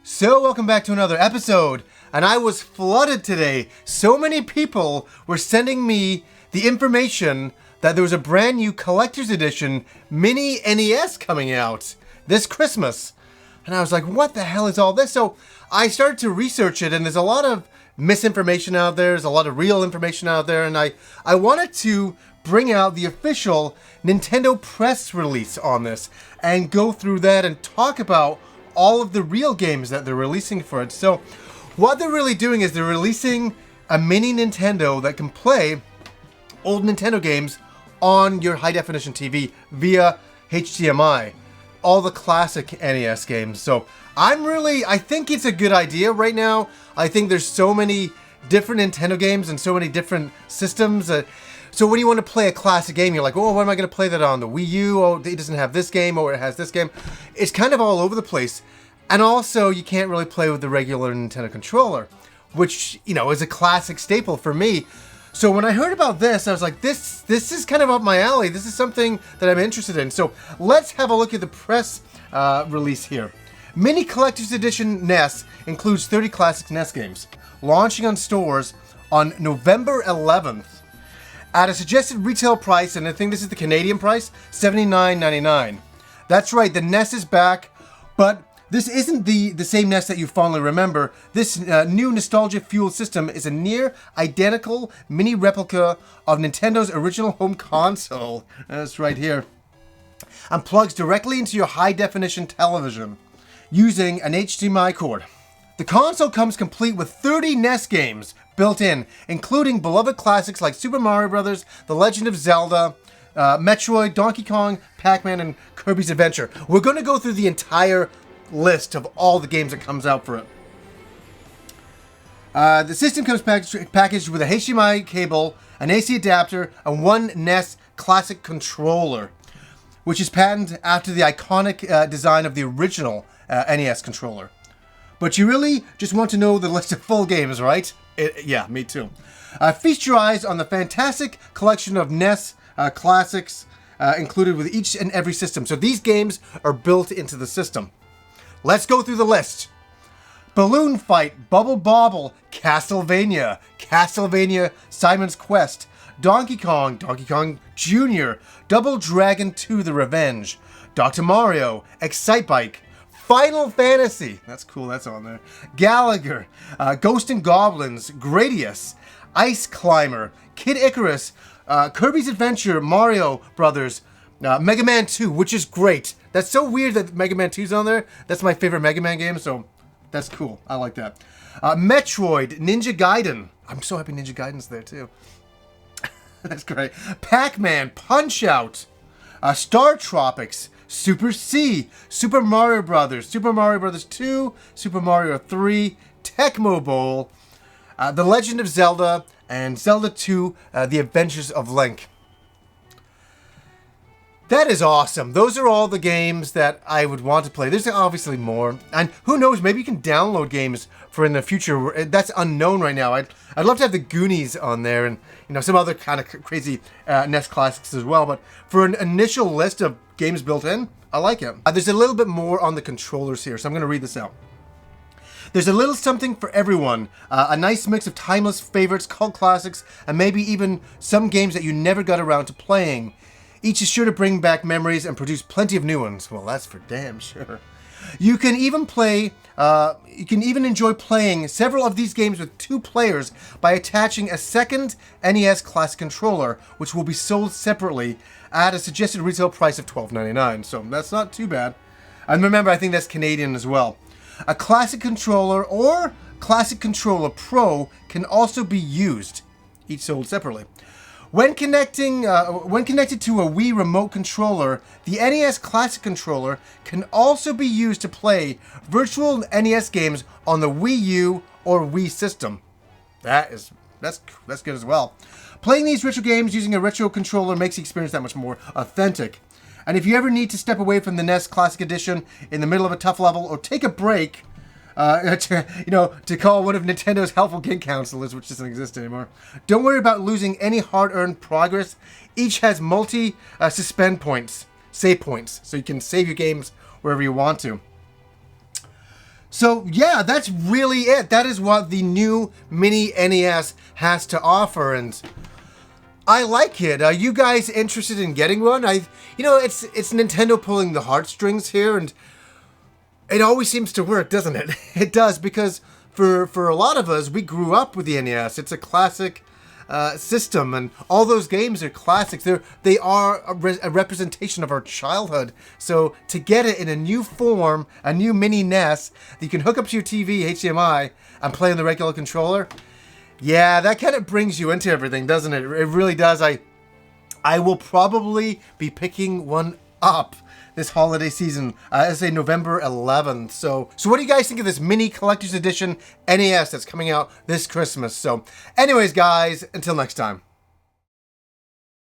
So welcome back to another episode, and I was flooded today. So many people were sending me the information that there was a brand new collector's edition mini NES coming out this Christmas. And I was like, what the hell is all this? So I started to research it, and there's a lot of misinformation out there, there's a lot of real information out there, and I wanted to bring out the official Nintendo press release on this and go through that and talk about all of the real games that they're releasing for it. So what they're really doing is they're releasing a mini Nintendo that can play old Nintendo games on your high definition TV via HDMI. All the classic NES games. So I think it's a good idea right now. I think there's so many different Nintendo games and so many different systems. So when you want to play a classic game, you're like, oh, what am I going to play that on? The Wii U? Oh, it doesn't have this game, or it has this game. It's kind of all over the place. And also, you can't really play with the regular Nintendo controller, which, you know, is a classic staple for me. So when I heard about this, I was like, this is kind of up my alley. This is something that I'm interested in. So let's have a look at the press release here. Mini Collector's Edition NES includes 30 classic NES games, launching on stores on November 11th. At a suggested retail price, and I think this is the Canadian price, $79.99. That's right, the NES is back, but this isn't the same NES that you fondly remember. This new nostalgia-fueled system is a near-identical mini replica of Nintendo's original home console. That's right here. And plugs directly into your high-definition television using an HDMI cord. The console comes complete with 30 NES games built in, including beloved classics like Super Mario Bros., The Legend of Zelda, Metroid, Donkey Kong, Pac-Man, and Kirby's Adventure. We're going to go through the entire list of all the games that comes out for it. The system comes packaged with a HDMI cable, an AC adapter, and one NES Classic controller, which is patented after the iconic design of the original NES controller. But you really just want to know the list of full games, right? Yeah, me too. Feast your eyes on the fantastic collection of NES classics included with each and every system. So these games are built into the system. Let's go through the list. Balloon Fight, Bubble Bobble, Castlevania, Simon's Quest, Donkey Kong Jr., Double Dragon 2 The Revenge, Dr. Mario, Excitebike, Final Fantasy, that's cool, that's on there, Gallagher, Ghost and Goblins, Gradius, Ice Climber, Kid Icarus, Kirby's Adventure, Mario Brothers, Mega Man 2, which is great. That's so weird that Mega Man 2's on there. That's my favorite Mega Man game, so that's cool. I like that. Metroid, Ninja Gaiden. I'm so happy Ninja Gaiden's there too. That's great. Pac-Man, Punch-Out, Star Tropics, Super C, Super Mario Brothers, Super Mario Brothers 2, Super Mario 3, Tecmo Bowl, The Legend of Zelda, and Zelda 2, The Adventures of Link. That is awesome. Those are all the games that I would want to play. There's obviously more. And who knows, maybe you can download games for in the future. That's unknown right now. I'd love to have the Goonies on there and, you know, some other kind of crazy NES classics as well. But for an initial list of games built in, I like it. There's a little bit more on the controllers here, so I'm going to read this out. There's a little something for everyone. A nice mix of timeless favorites, cult classics, and maybe even some games that you never got around to playing. Each is sure to bring back memories and produce plenty of new ones. Well, that's for damn sure. You can even enjoy playing several of these games with 2 players by attaching a second NES Classic controller, which will be sold separately at a suggested retail price of $12.99. So that's not too bad. And remember, I think that's Canadian as well. A Classic controller or Classic Controller Pro can also be used, each sold separately. When connected to a Wii remote controller, the NES Classic controller can also be used to play virtual NES games on the Wii U or Wii system. That's good as well. Playing these retro games using a retro controller makes the experience that much more authentic. And if you ever need to step away from the NES Classic Edition in the middle of a tough level or take a break, to call one of Nintendo's helpful game counselors, which doesn't exist anymore. Don't worry about losing any hard-earned progress. Each has multi-save points, so you can save your games wherever you want to. So yeah, that's really it. That is what the new mini NES has to offer, and I like it. Are you guys interested in getting one? It's Nintendo pulling the heartstrings here, and it always seems to work, doesn't it? It does, because for a lot of us, we grew up with the NES. It's a classic system, and all those games are classics. They are a representation of our childhood. So to get it in a new form, a new mini NES that you can hook up to your TV, HDMI, and play on the regular controller, yeah, that kind of brings you into everything, doesn't it? It really does. I will probably be picking one up this holiday season, as say November 11th. So what do you guys think of this mini collector's edition NES that's coming out this Christmas? So anyways, guys, until next time.